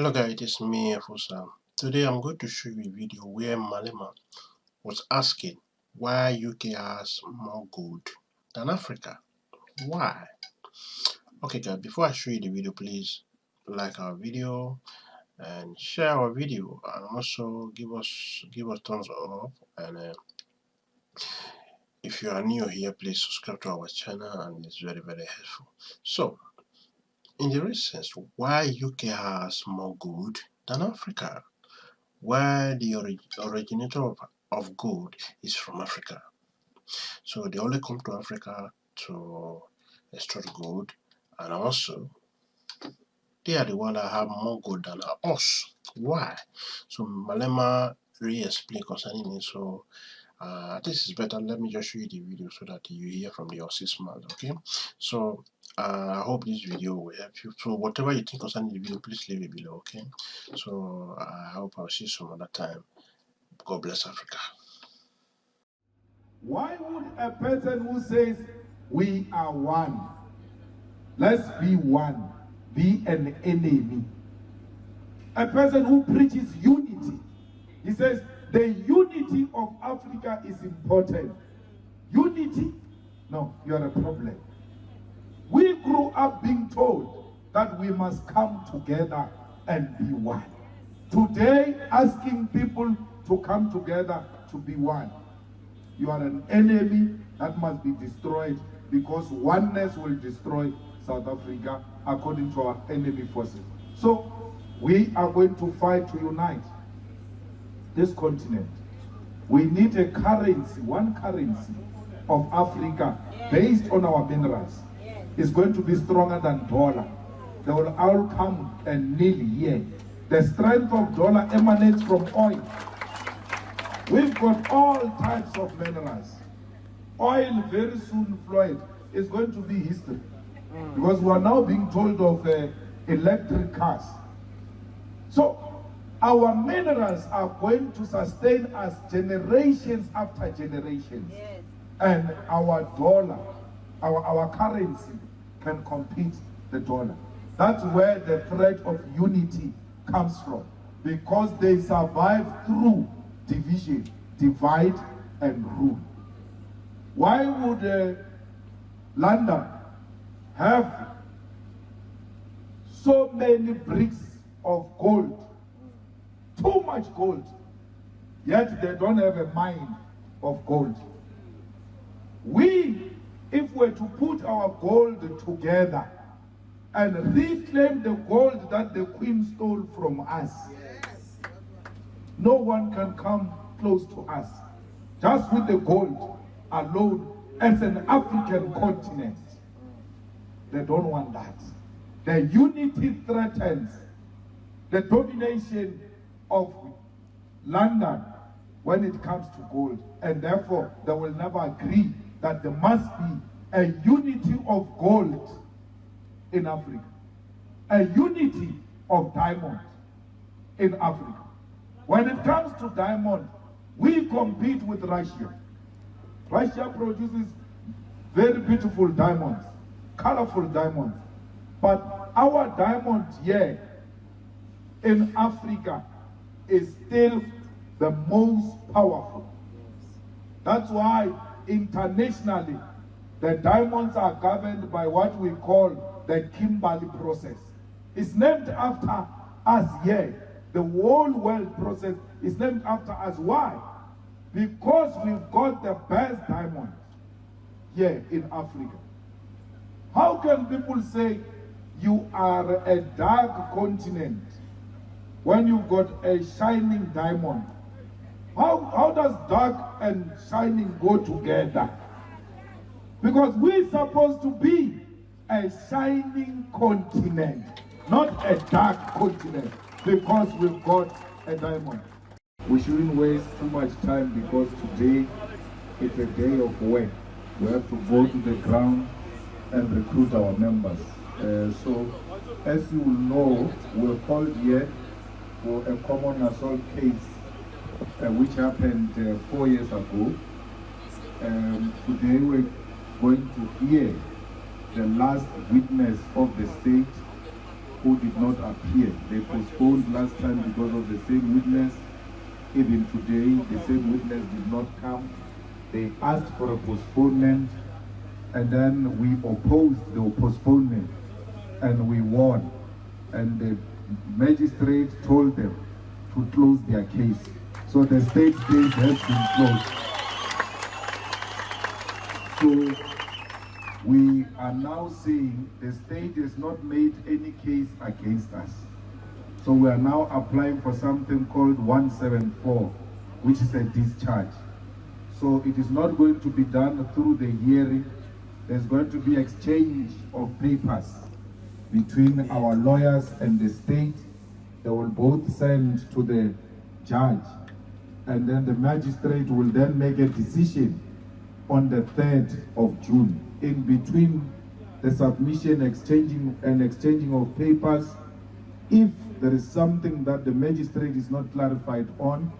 Hello guys, it is me, Fusa. Today I'm going to show you a video where Malema was asking why UK has more gold than Africa. Why? Okay guys, before I show you the video, please like our video and share our video, and also give us thumbs up. And if you are new here, please subscribe to our channel, and it's very helpful. So in the reasons why UK has more gold than Africa, where the originator of gold is from Africa. So they only come to Africa to extract gold, and also they are the ones that have more gold than us. Why? So Malema really explained concerning it. So this is better. Let me just show you the video so that you hear from the horse's mouth. Okay. So I hope this video will help you. So whatever you think concerning the video, please leave it below. Okay. So I hope I'll see you some other time. God bless Africa. Why would a person who says we are one, let's be one, be an enemy? A person who preaches unity, he says the unity of Africa is important. Unity? No, you are a problem. We grew up being told that we must come together and be one. Today, asking people to come together to be one, you are an enemy that must be destroyed, because oneness will destroy South Africa according to our enemy forces. So we are going to fight to unite this continent. We need a currency, one currency of Africa based on our minerals. It's going to be stronger than dollar. They will all come and kneel here. The strength of dollar emanates from oil. We've got all types of minerals. Oil very soon, Floyd, is going to be history. Because we are now being told of electric cars. So our minerals are going to sustain us generations after generations. Yes. And our dollar, our currency can compete the dollar. That's where the threat of unity comes from. Because they survive through division, divide and rule. Why would London have so many bricks of gold, too much gold, yet they don't have a mine of gold? We, if we're to put our gold together and reclaim the gold that the Queen stole from us, no one can come close to us. Just with the gold alone as an African continent. They don't want that. The unity threatens the domination of London when it comes to gold. And therefore, they will never agree that there must be a unity of gold in Africa. A unity of diamond in Africa. When it comes to diamond, we compete with Russia. Russia produces very beautiful diamonds, colorful diamonds. But our diamond here in Africa is still the most powerful. That's why internationally, the diamonds are governed by what we call the Kimberley process. It's named after us here. The whole world process is named after us. Why? Because we've got the best diamond here in Africa. How can people say you are a dark continent when you've got a shining diamond? How does dark and shining go together? Because we're supposed to be a shining continent, not a dark continent, because we've got a diamond. We shouldn't waste too much time, because today it's a day of work. We have to go to the ground and recruit our members. So, as you know, we're called here for a common assault case which happened 4 years ago. Today we're going to hear the last witness of the state who did not appear. They postponed last time because of the same witness. Even today, the same witness did not come. They asked for a postponement, and then we opposed the postponement, and we won. And the magistrate told them to close their case. So the state case has been closed. So we are now saying the state has not made any case against us. So we are now applying for something called 174, which is a discharge. So it is not going to be done through the hearing. There's going to be exchange of papers between our lawyers and the state. They will both send to the judge, and then the magistrate will then make a decision on the 3rd of June. In between the submission, exchanging of papers, if there is something that the magistrate is not clarified on,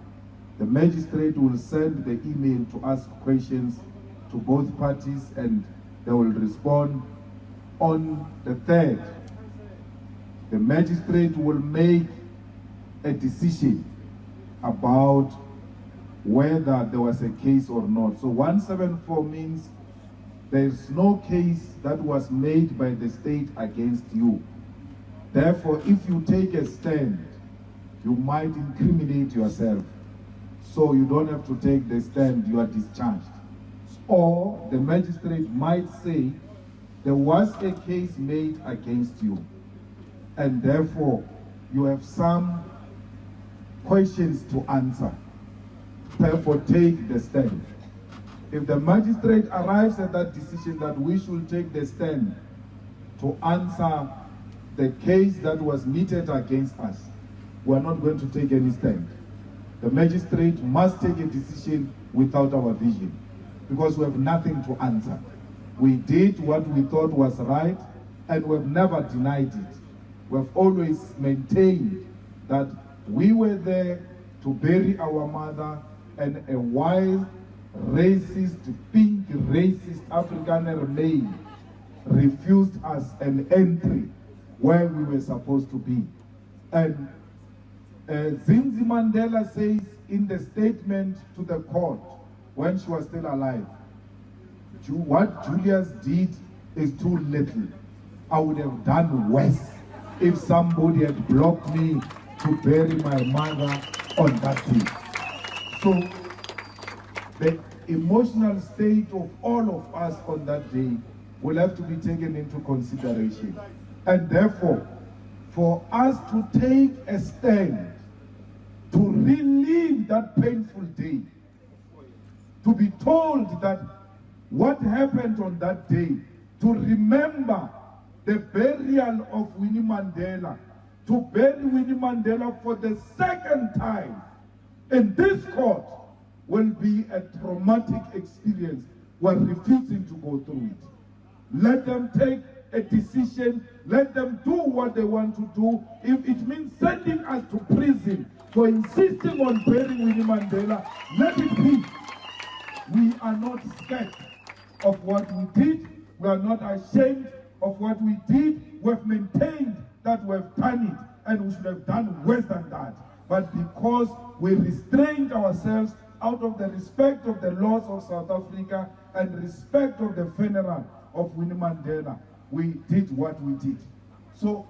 the magistrate will send the email to ask questions to both parties, and they will respond. On the 3rd, the magistrate will make a decision about whether there was a case or not. So 174 means there is no case that was made by the state against you. Therefore, if you take a stand, you might incriminate yourself. So you don't have to take the stand, you are discharged. Or the magistrate might say, there was a case made against you, and therefore you have some questions to answer. Therefore, take the stand. If the magistrate arrives at that decision that we should take the stand to answer the case that was meted against us, we are not going to take any stand. The magistrate must take a decision without our vision, because we have nothing to answer. We did what we thought was right, and we've never denied it. We've always maintained that we were there to bury our mother, and a wild, racist, pink, racist African male refused us an entry where we were supposed to be. And Zinzi Mandela says in the statement to the court when she was still alive, what Julius did is too little. I would have done worse if somebody had blocked me to bury my mother on that day. So the emotional state of all of us on that day will have to be taken into consideration. And therefore, for us to take a stand to relive that painful day, to be told that what happened on that day, to remember the burial of Winnie Mandela, to bury Winnie Mandela for the second time in this court will be a traumatic experience. We're refusing to go through it. Let them take a decision. Let them do what they want to do. If it means sending us to prison for insisting on burying Winnie Mandela, let it be. We are not scared of what we did. We are not ashamed of what we did. We've maintained that we've done it, and we should have done worse than that. But because we restrained ourselves out of the respect of the laws of South Africa and respect of the funeral of Winnie Mandela, we did what we did. So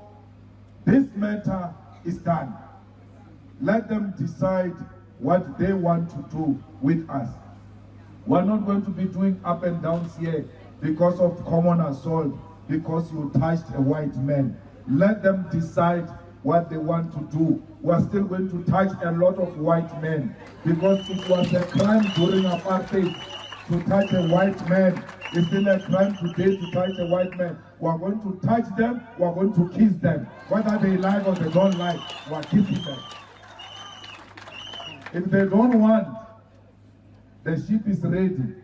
this matter is done. Let them decide what they want to do with us. We're not going to be doing up and downs here because of common assault, because you touched a white man. Let them decide what they want to do. We're still going to touch a lot of white men, because it was a crime during apartheid to touch a white man. It's still a crime today to touch a white man. We're going to touch them, we're going to kiss them. Whether they like or they don't like, we're kissing them. If they don't want, the ship is ready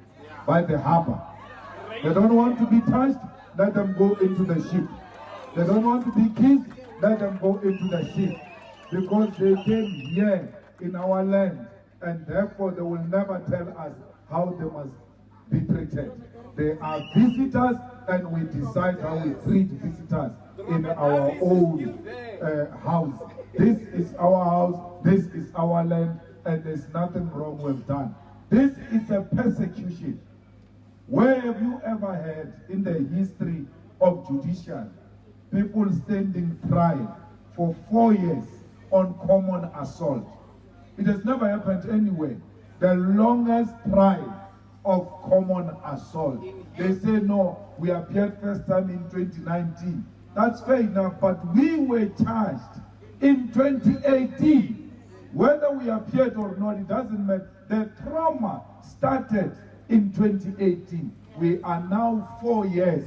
by the harbor. They don't want to be touched, let them go into the ship. They don't want to be kissed, let them go into the ship. Because they came here in our land, and therefore they will never tell us how they must be treated. They are visitors, and we decide how we treat visitors. in our own house. This is our house, this is our land, and there's nothing wrong we've done. This is a persecution. Where have you ever had in the history of judiciary people standing trial for 4 years on common assault? It has never happened anywhere. The longest trial of common assault. They say no, we appeared first time in 2019. That's fair enough, but we were charged in 2018. Whether we appeared or not, it doesn't matter. The trauma started in 2018. We are now 4 years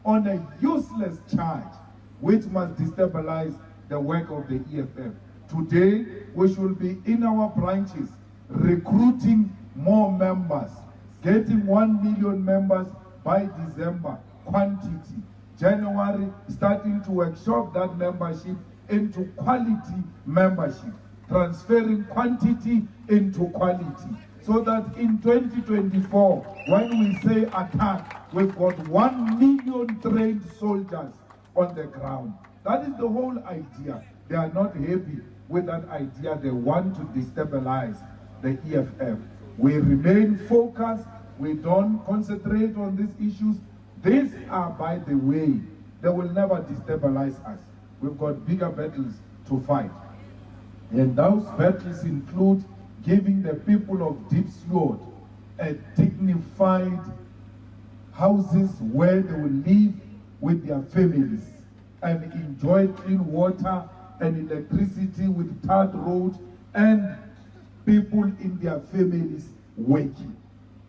on a useless charge which must destabilize the work of the EFF. Today, we should be in our branches recruiting more members, getting 1 million members by December, quantity. January, starting to workshop that membership into quality membership, transferring quantity into quality, so that in 2024, when we say attack, we've got 1 million trained soldiers on the ground. That is the whole idea. They are not happy with that idea. They want to destabilize the EFF. We remain focused. We don't concentrate on these issues. These are, by the way, they will never destabilize us. We've got bigger battles to fight. And those battles include giving the people of Deep Sword a dignified houses where they will live with their families and enjoy clean water and electricity with tarred roads and people in their families working.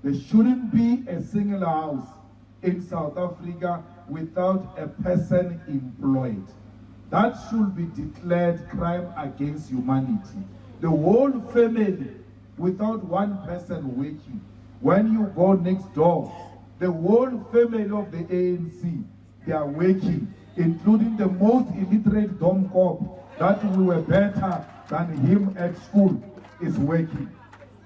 There shouldn't be a single house in South Africa without a person employed. That should be declared crime against humanity. The whole family without one person working. When you go next door, the whole family of the ANC, they are working, including the most illiterate Dom Cop, that we were better than him at school, is working.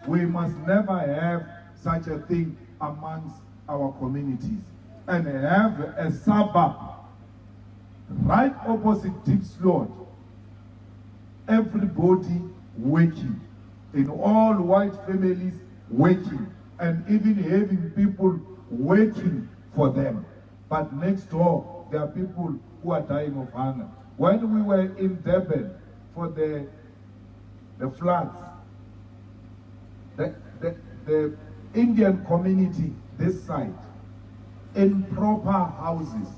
We must never have such a thing amongst our communities. And have a suburb right opposite Deep Slot, everybody working, in all white families working, and even having people working for them. But next door, there are people who are dying of hunger. When we were in Durban for the floods, the Indian community this side, in proper houses,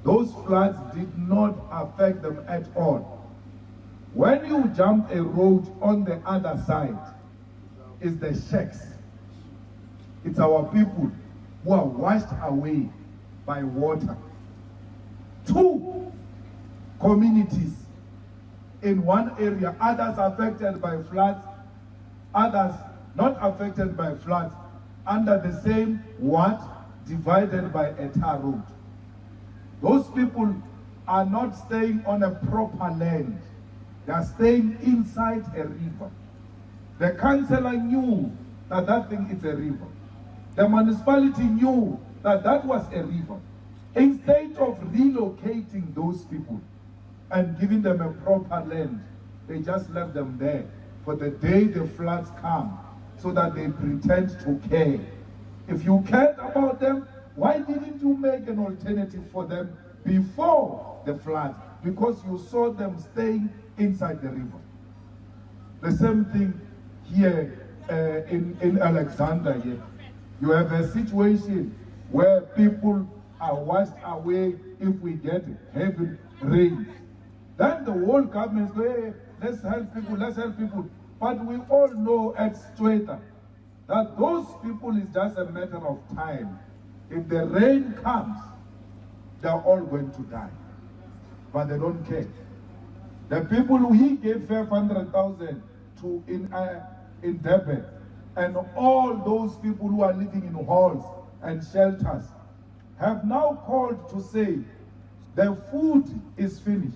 those floods did not affect them at all. When you jump a road on the other side, is the shacks. It's our people who are washed away by water. 2 communities in one area, others affected by floods, others not affected by floods, under the same what? Divided by a tar road. Those people are not staying on a proper land. They are staying inside a river. The councillor knew that that thing is a river. The municipality knew that that was a river. Instead of relocating those people and giving them a proper land, they just left them there for the day the floods come, so that they pretend to care. If you cared about them, why didn't you make an alternative for them before the flood? Because you saw them staying inside the river. The same thing here in Alexander here. You have a situation where people are washed away if we get heavy rain. Then the whole government says, hey, let's help people, let's help people. But we all know at Stweta that those people is just a matter of time. If the rain comes, they're all going to die. But they don't care. The people who he gave 500,000 to in Durban, and all those people who are living in halls and shelters have now called to say the food is finished.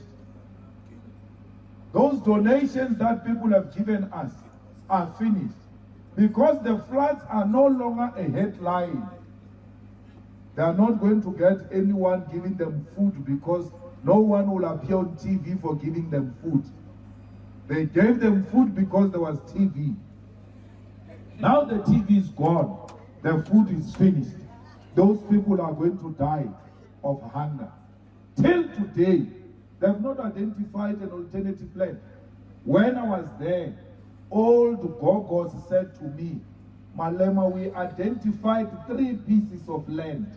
Those donations that people have given us are finished, because the floods are no longer a headline. They are not going to get anyone giving them food because no one will appear on TV for giving them food. They gave them food because there was TV. Now the TV is gone. The food is finished. Those people are going to die of hunger. Till today, they have not identified an alternative plan. When I was there, old Gogos said to me, Malema, we identified 3 pieces of land.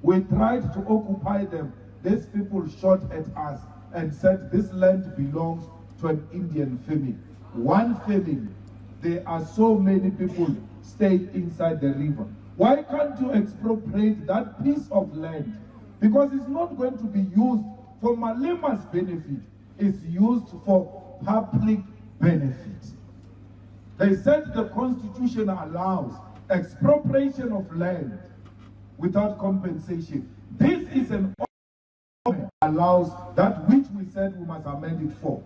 We tried to occupy them. These people shot at us and said this land belongs to an Indian family. One family. There are so many people stay inside the river. Why can't you expropriate that piece of land? Because it's not going to be used for Malema's benefit. It's used for public benefit. They said the Constitution allows expropriation of land without compensation. This is an order that allows that which we said we must amend it for.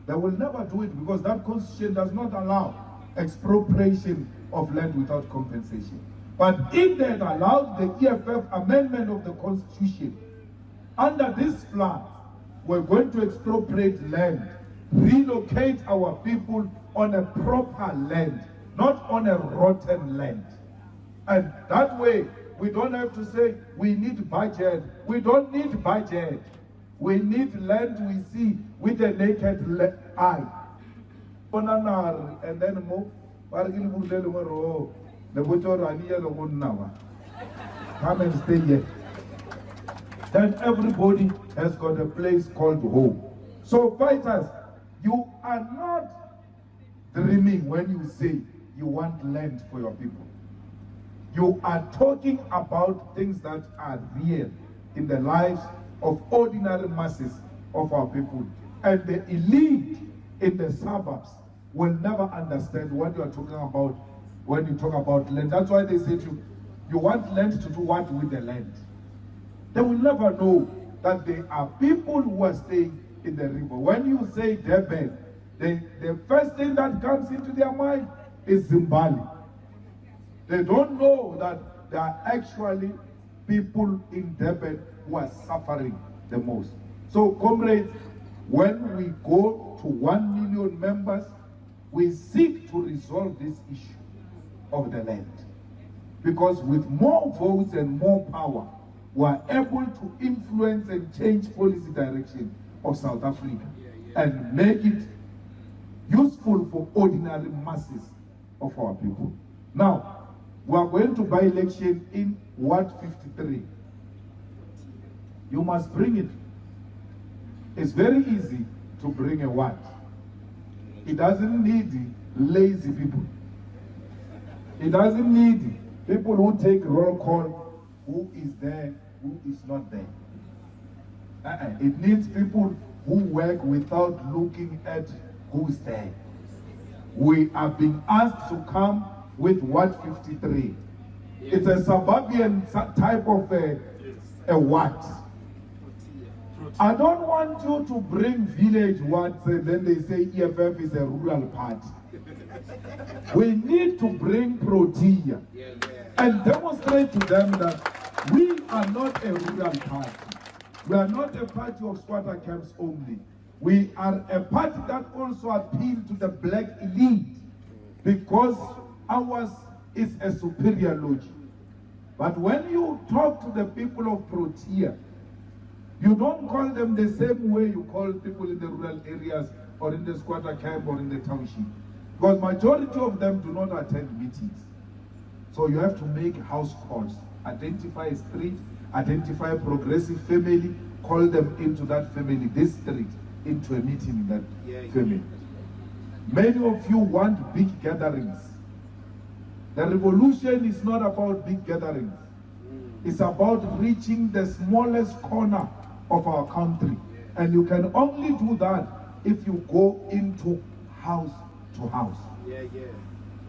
They will never do it because that Constitution does not allow expropriation of land without compensation. But if they had allowed the EFF amendment of the Constitution, under this plan, we're going to expropriate land, relocate our people on a proper land, not on a rotten land. And that way, we don't have to say we need budget. We don't need budget. We need land we see with a naked eye. And then come and stay here. Then everybody has got a place called home. So fighters, you are not dreaming when you say you want land for your people. You are talking about things that are real in the lives of ordinary masses of our people. And the elite in the suburbs will never understand what you are talking about when you talk about land. That's why they say to you, you want land to do what with the land? They will never know that there are people who are staying in the river. When you say Durban, the first thing that comes into their mind is Zimbabwe. They don't know that there are actually people in Durban who are suffering the most. So, comrades, when we go to 1 million members, we seek to resolve this issue of the land. Because with more votes and more power, we are able to influence and change policy direction of South Africa and make it useful for ordinary masses of our people. Now, we are going to by-election in Ward 53. You must bring it. It's very easy to bring a ward. It doesn't need lazy people. It doesn't need people who take roll call, who is there, who is not there. It needs people who work without looking at who is there. We are being asked to come with Ward 53. It's a suburban type of a ward. I don't want you to bring village wards and then they say EFF is a rural party. We need to bring Protea and demonstrate to them that we are not a rural party. We are not a party of squatter camps only. We are a party that also appeals to the black elite because ours is a superior logic. But when you talk to the people of Protea, you don't call them the same way you call people in the rural areas or in the squatter camp or in the township. Because majority of them do not attend meetings. So you have to make house calls, identify a street, identify a progressive family, call them into that family, this street, into a meeting in that family. Many of you want big gatherings. The revolution is not about big gatherings. It's about reaching the smallest corner of our country. And you can only do that if you go into house to house.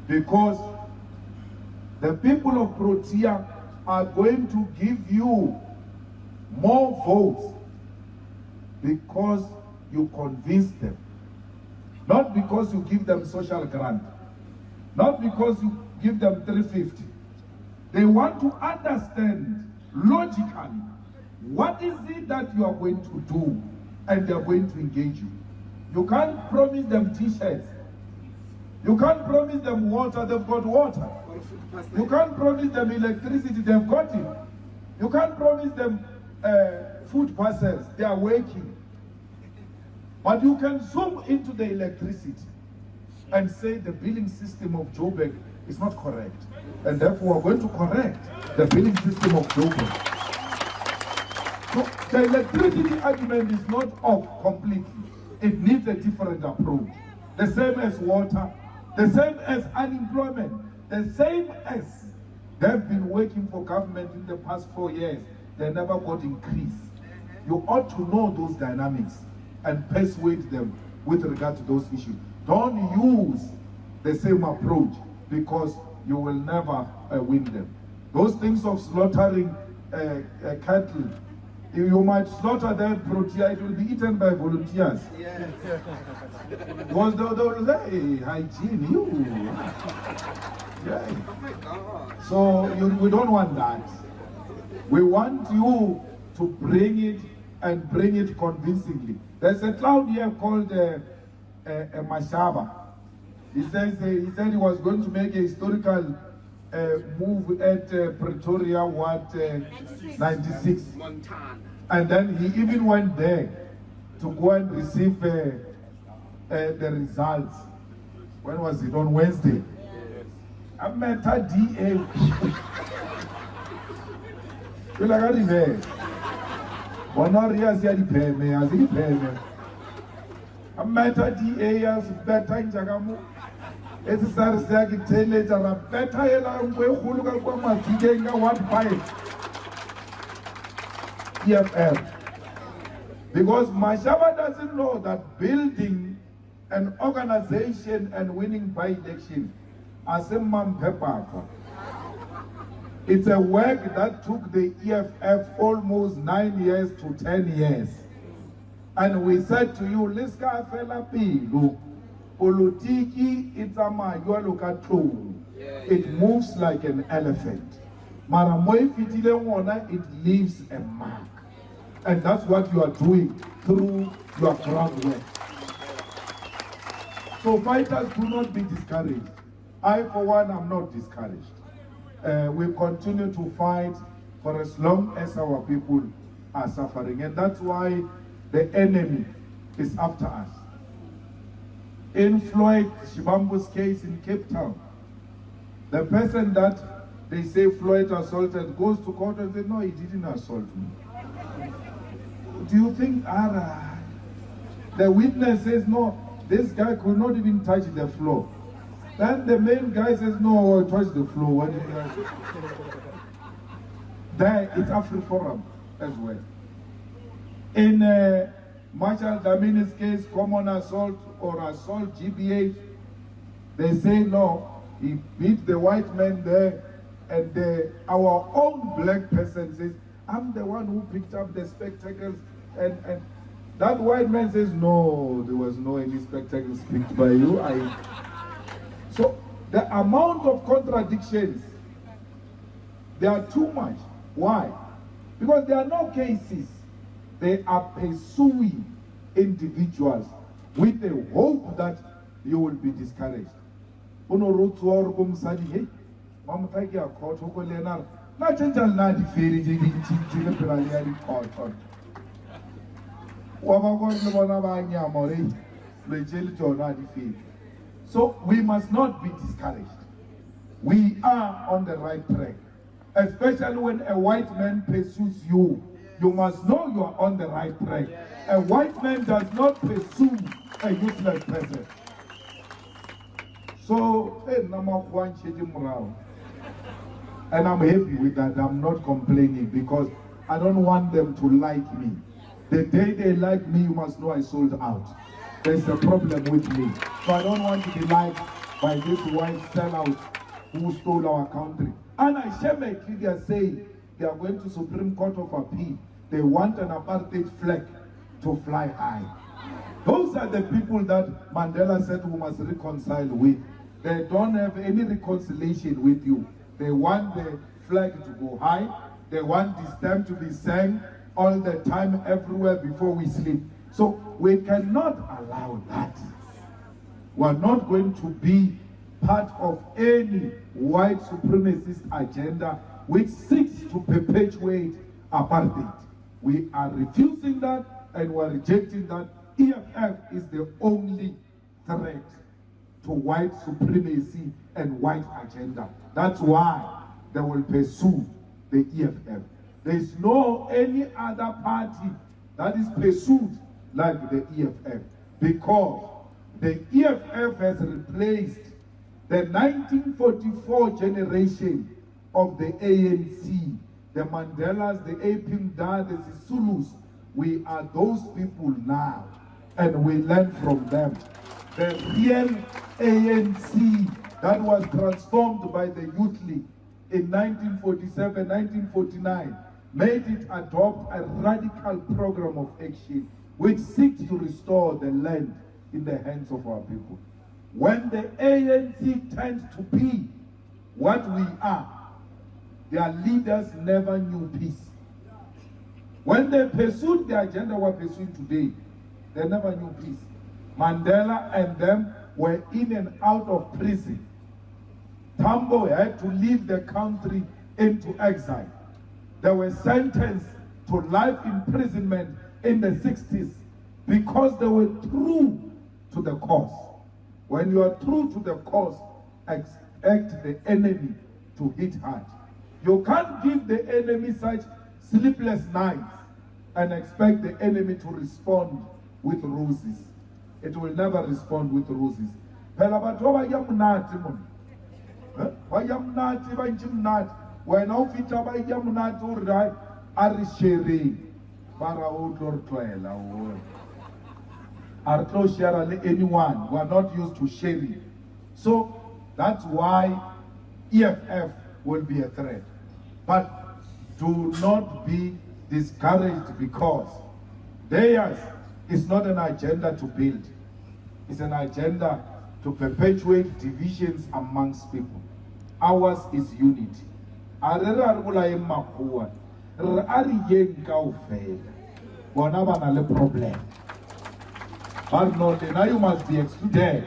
Because the people of Protea are going to give you more votes because you convince them. Not because you give them social grant. Not because you give them 350. They want to understand logically what is it that you are going to do, and they are going to engage you. You can't promise them t-shirts. You can't promise them water, they've got water. You can't promise them electricity, they've got it. You can't promise them food parcels, they are working. But you can zoom into the electricity and say the billing system of Joburg is not correct. And therefore we're going to correct the billing system of Joburg. So the electricity argument is not off completely. It needs a different approach. The same as water, the same as unemployment, the same as they've been working for government in the past 4 years. They never got increase. You ought to know those dynamics and persuade them with regard to those issues. Don't use the same approach, because you will never win them. Those things of slaughtering cattle, you might slaughter that protein, it will be eaten by volunteers. Yeah. Because they will say, hey, hygiene, you. Yeah. So we don't want that. We want you to bring it, and bring it convincingly. There's a clown here called Mashaba. He said he was going to make a historical move at Pretoria, 96. Montana. And then he even went there to go and receive the results. When was it? On Wednesday. I met a DA. I met a DA as better in Jagamu. It's a Sarsaki Taylor, a better yellow way who look at what my getting a 1.5 EFF. Because Mashaba doesn't know that building an organization and winning by election as a man pepper. It's a work that took the EFF almost 9 years to 10 years. And we said to you, Liska fela pilu, politiki itama yualukato. It moves like an elephant. Maramoy fitile wona, it leaves a mark. And that's what you are doing through your groundwork. So fighters, do not be discouraged. I, for one, am not discouraged. We continue to fight for as long as our people are suffering. And that's why the enemy is after us. In Floyd Shibambu's case in Cape Town, the person that they say Floyd assaulted goes to court and says, no, he didn't assault me. Do you think the witness says, no, this guy could not even touch the floor? Then the main guy says, no, touch the floor. What did you There, it's Africa Forum as well. In Marshall Damina's case, common assault or assault GBH, they say no, he beat the white man there, and our own black person says, I'm the one who picked up the spectacles, and that white man says, no, there was no any spectacles picked by you. So the amount of contradictions, they are too much. Why? Because there are no cases. They are pursuing individuals with the hope that you will be discouraged. So we must not be discouraged. We are on the right track. Especially when a white man pursues you, you must know you are on the right track. A white man does not pursue a useless person. So, and I'm happy with that. I'm not complaining because I don't want them to like me. The day they like me, you must know I sold out. There's a problem with me. So I don't want to be liked by this white sellout who stole our country. And I shamefully they are saying they are going to Supreme Court of Appeal. They want an apartheid flag to fly high. Those are the people that Mandela said we must reconcile with. They don't have any reconciliation with you. They want the flag to go high. They want this stem to be sang all the time, everywhere before we sleep. So we cannot allow that. We're not going to be part of any white supremacist agenda which seeks to perpetuate apartheid. We are refusing that and we're rejecting that. EFF is the only threat to white supremacy and white agenda. That's why they will pursue the EFF. There is no any other party that is pursued like the EFF, because the EFF has replaced the 1944 generation of the ANC, the Mandelas, the Apimda, the Sisulus. We are those people now, and we learn from them. The real ANC that was transformed by the Youth League in 1947, 1949, made it adopt a radical program of action which seeks to restore the land in the hands of our people. When the ANC tends to be what we are, their leaders never knew peace. When they pursued the agenda we're pursuing today, they never knew peace. Mandela and them were in and out of prison. Tambo had to leave the country into exile. They were sentenced to life imprisonment in the 60s because they were true to the cause. When you are true to the cause, expect the enemy to hit hard. You can't give the enemy such sleepless nights and expect the enemy to respond with roses. It will never respond with roses. Phela batho ba yamunati mon. Ba yamunati ba njimnati. Wena ufita ba yamunati uri ari sharing. Para o tlortlela o. Are no share anyone. We are not used to sharing. So that's why EFF will be a threat. But do not be discouraged, because theirs is not an agenda to build. It's an agenda to perpetuate divisions amongst people. Ours is unity. Problem. But no, now you must be excluded.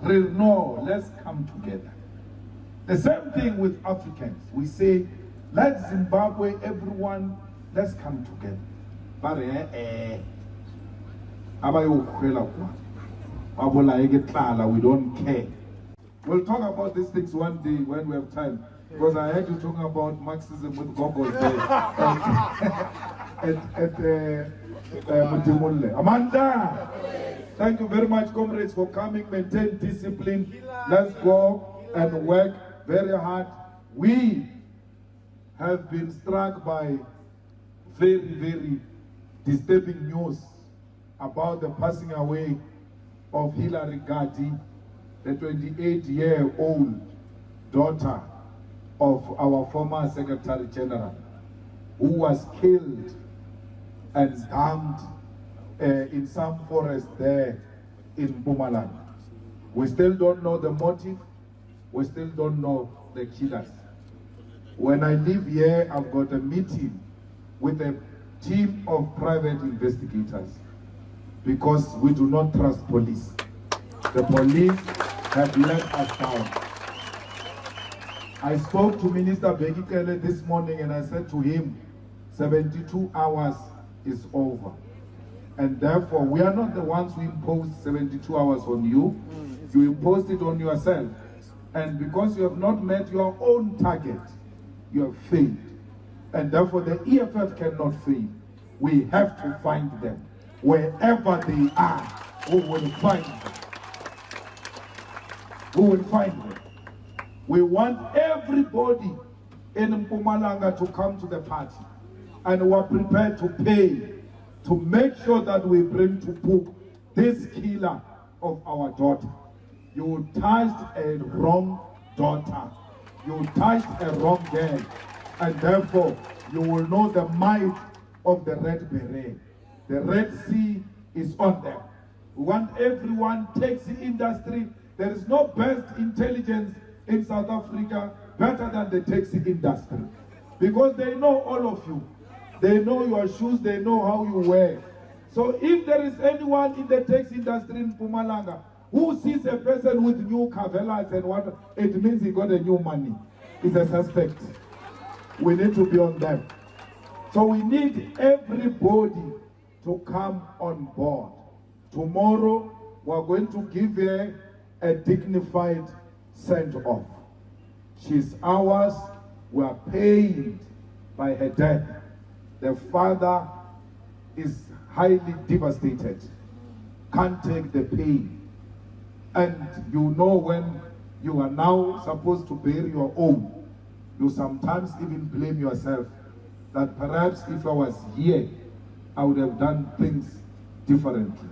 No, let's come together. The same thing with Africans. We say, let Zimbabwe, everyone, let's come together. But we don't care. We'll talk about these things one day when we have time. Because I had to talk about Marxism with Gogol at Mutimulle. Amanda! Thank you very much, comrades, for coming. Maintain discipline. Let's go and work very hard. We have been struck by very, very disturbing news about the passing away of Hilary Gatti, the 28-year-old daughter of our former Secretary General, who was killed and dumped in some forest there in Mpumalanga. We still don't know the motive. We still don't know the killers. When I leave here, I've got a meeting with a team of private investigators, because we do not trust police. The police have let us down. I spoke to Minister Bekele this morning and I said to him, 72 hours is over. And therefore, we are not the ones who imposed 72 hours on you. You imposed it on yourself. And because you have not met your own target, you have failed. And therefore, the EFF cannot fail. We have to find them. Wherever they are, we will find them. We will find them. We want everybody in Mpumalanga to come to the party. And we are prepared to pay to make sure that we bring to book this killer of our daughter. You touched a wrong daughter. You touched a wrong girl. And therefore, you will know the might of the Red Beret. The Red Sea is on them. We want everyone, taxi industry. There is no best intelligence in South Africa better than the taxi industry, because they know all of you. They know your shoes, they know how you wear. So if there is anyone in the taxi industry in Mpumalanga who sees a person with new cavelas and what, it means he got a new money. It's a suspect. We need to be on them. So we need everybody to come on board. Tomorrow, we're going to give her a dignified send-off. She's ours. We are paid by her death. The father is highly devastated, can't take the pain. And you know, when you are now supposed to bury your own, you sometimes even blame yourself that perhaps if I was here, I would have done things differently.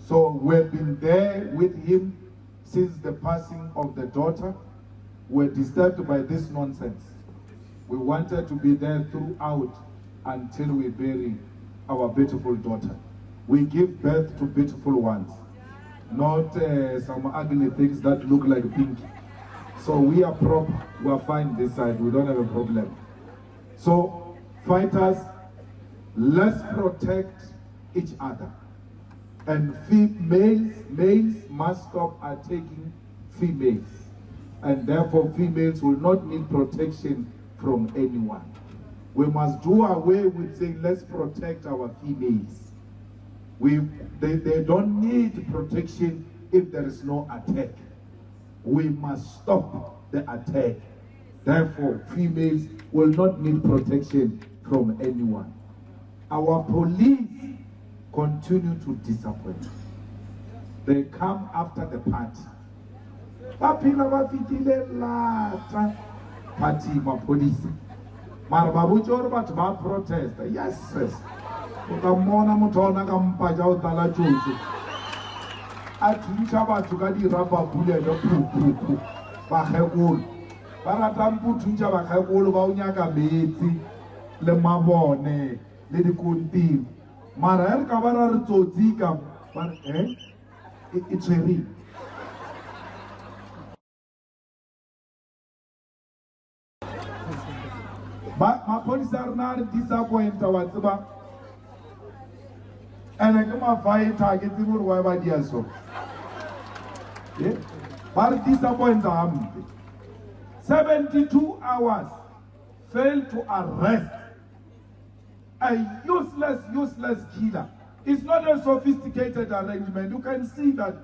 So we've been there with him since the passing of the daughter. We're disturbed by this nonsense. We wanted to be there throughout until we bury our beautiful daughter. We give birth to beautiful ones, not some ugly things that look like pink. So we are proper, we are fine this side, we don't have a problem. So fighters, let's protect each other. And males must stop attacking females. And therefore females will not need protection from anyone. We must do away with saying, let's protect our females. They don't need protection if there is no attack. We must stop the attack. Therefore, females will not need protection from anyone. Our police continue to disappoint. They come after the party. Party, my police. Marababucho but my protest. Yes, yes. Ukamona mutona kampaja utala chuchu. Atuncha batukadi rapa bule do pupu. Bakhekulu. Baratampu tuncha bakhekulu ba unyaka metsi le mabone le dikonti. Mara er ka bara re tsotsi ka ba it's very my police are not disappointed whatsoever. And I come a fight target the more why dear so. Yeah, but disappointed. 72 hours failed to arrest a useless killer. It's not a sophisticated arrangement. You can see that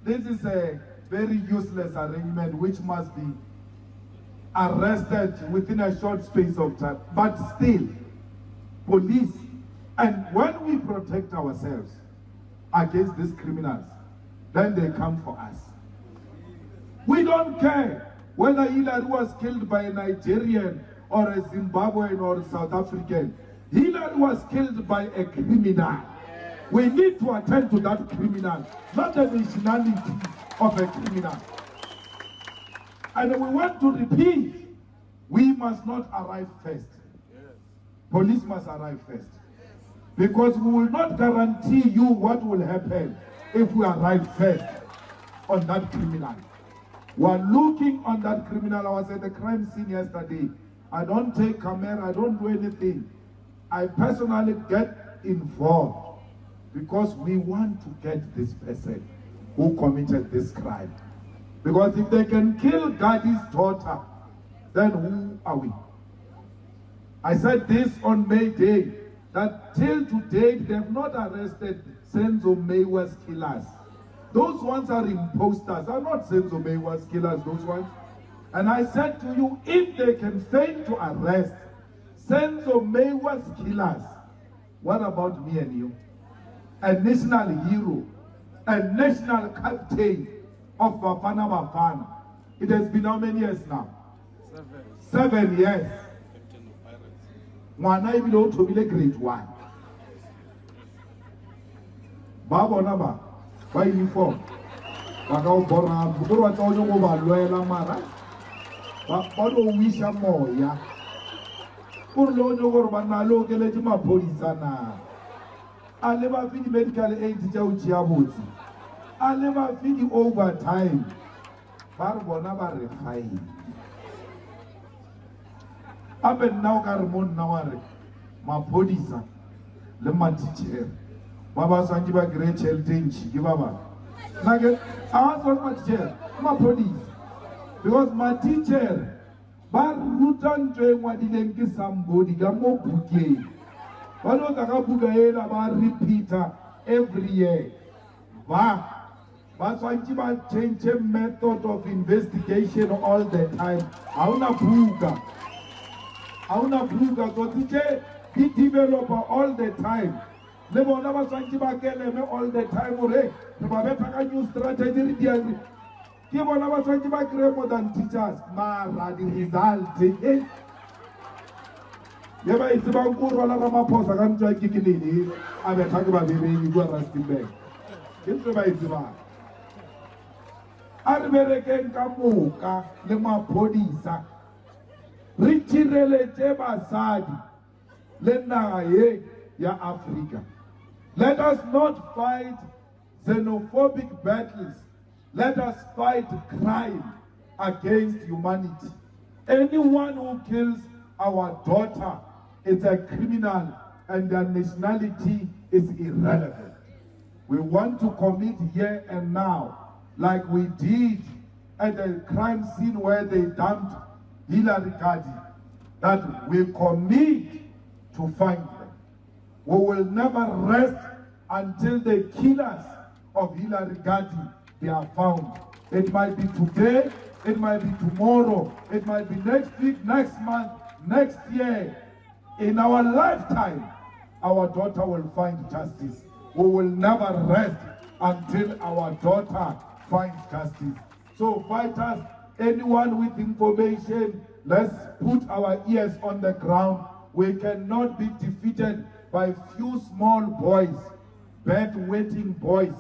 this is a very useless arrangement which must be arrested within a short space of time. But still, police, and when we protect ourselves against these criminals, then they come for us. We don't care whether Hillary was killed by a Nigerian or a Zimbabwean or a South African. Hillary was killed by a criminal. We need to attend to that criminal, not the nationality of a criminal. And we want to repeat, we must not arrive first. Police must arrive first. Because we will not guarantee you what will happen if we arrive first on that criminal. We are looking on that criminal. I was at the crime scene yesterday. I don't take camera, I don't do anything. I personally get involved because we want to get this person who committed this crime. Because if they can kill Gadi's daughter, then who are we? I said this on May Day, that till today they have not arrested Senzo Maywe's killers. Those ones are imposters, are not Senzo Maywe's killers, those ones. And I said to you, if they can fail to arrest Senzo Maywe's killers, what about me and you? A national hero, a national captain of Bafana Bafana. It has been how many years now? 7 years. Mwana ibilo to be grade 1. Babo naba, by uniform. Bagao Bora, Bura Toyo Luela Mara. Bado Wisha Moya. Urlo Urbana Local Legima Polisana. I never feel medical aid to Chiabuti. I never feel overtime. Barbo never refine. Up and now, Carmon Naware, Mapodisa, Lema teacher, Baba Sanjiba Great Cheldinch, give up. Nugget, I was my teacher, Mapodis, because my teacher, but Rutan Train, what didn't get somebody, Gamo Buke. But not a Gabugaela, but repeater every year. But Sanjiba change method of investigation all the time. Auna Buga, so teacher, he developer all the time. Never never Sanjiba Keleme all the time. Ore, Nababeta new strategy. Give on our Sanjiba great more than teachers. Mara the result. Yeba it's about Kurala Ramaphosa, I'm trying to kick it. I'm a talk about the way you go rusting back. It's about it's about. American Kamuka, Lema Podisa. Richirele Jeba Sadi. Lena ya Africa. Let us not fight xenophobic battles. Let us fight crime against humanity. Anyone who kills our daughter is a criminal and their nationality is irrelevant. We want to commit here and now, like we did at the crime scene where they dumped Hillary Clinton, that we commit to find them. We will never rest until the killers of Hillary Clinton they are found. It might be today, it might be tomorrow, it might be next week, next month, next year. In our lifetime, our daughter will find justice. We will never rest until our daughter finds justice. So fighters, anyone with information, let's put our ears on the ground. We cannot be defeated by few small boys, bed-waiting boys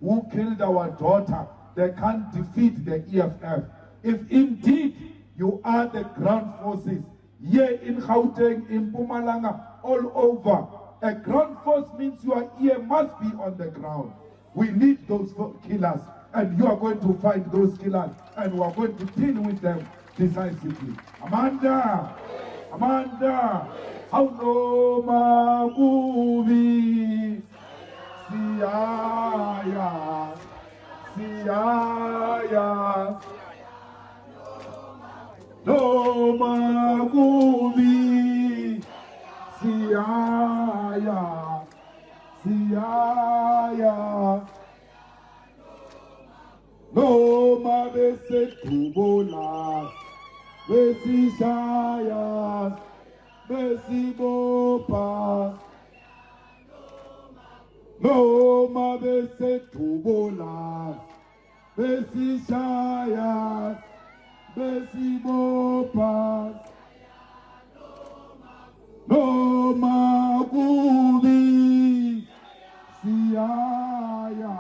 who killed our daughter. They can't defeat the EFF. If indeed you are the ground forces, here in Gauteng, in Mpumalanga, all over, a ground force means your ear must be on the ground. We need those killers, and you are going to find those killers, and we are going to deal with them decisively. Amanda, Hauno Maguvi, Siaya, no Maguvi, Siaya, no Mabese Kubola, Besishaya, Besibopa, no Mabese Kubola, Besishaya, Besibopa, no Maguvi, Siaya,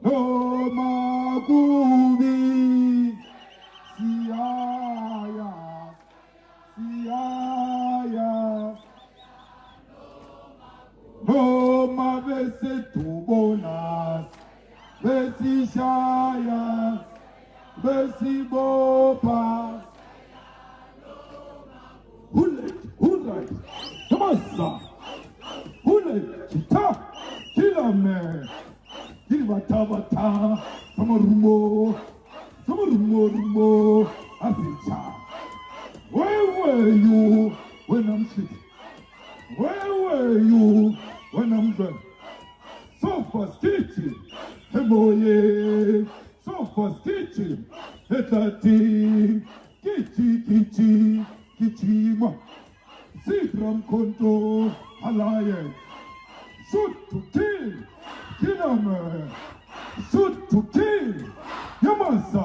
no Maguvi, Siaya, no Mabese Tubonas, Besishaya, Besibopa, Hullet, Tamasa, Hullet, Kita, Kilame, Gilvatabata, Samarumo, Aficha. Where were you when I'm sick? Where were you when I'm dead? Sofa Stitchy, Hemoye, Sofa Stitchy, Hetati, Kichima, Sikram Konto, Alliance, shoot to kill, Kilame, shoot to kill, Yamasa,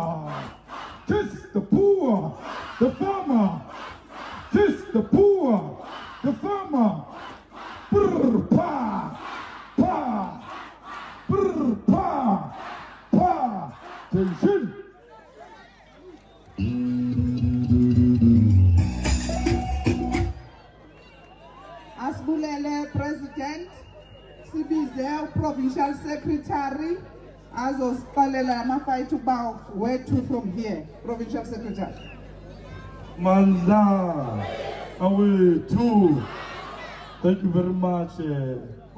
kiss the poor, the farmer, kiss the poor, the farmer, brr, pa, brr, pa, tension. Asbulele President, Sibize Provincial Secretary, Azosiqalela ama-fight uba where to from here, Provincial Secretary. Mandla, away two. Thank you very much,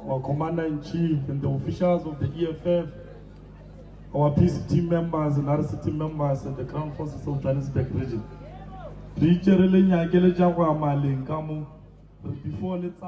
our Commander-in-Chief and the officials of the EFF, our PC team members and RC team members and the Ground Forces of Johannesburg region. Before let's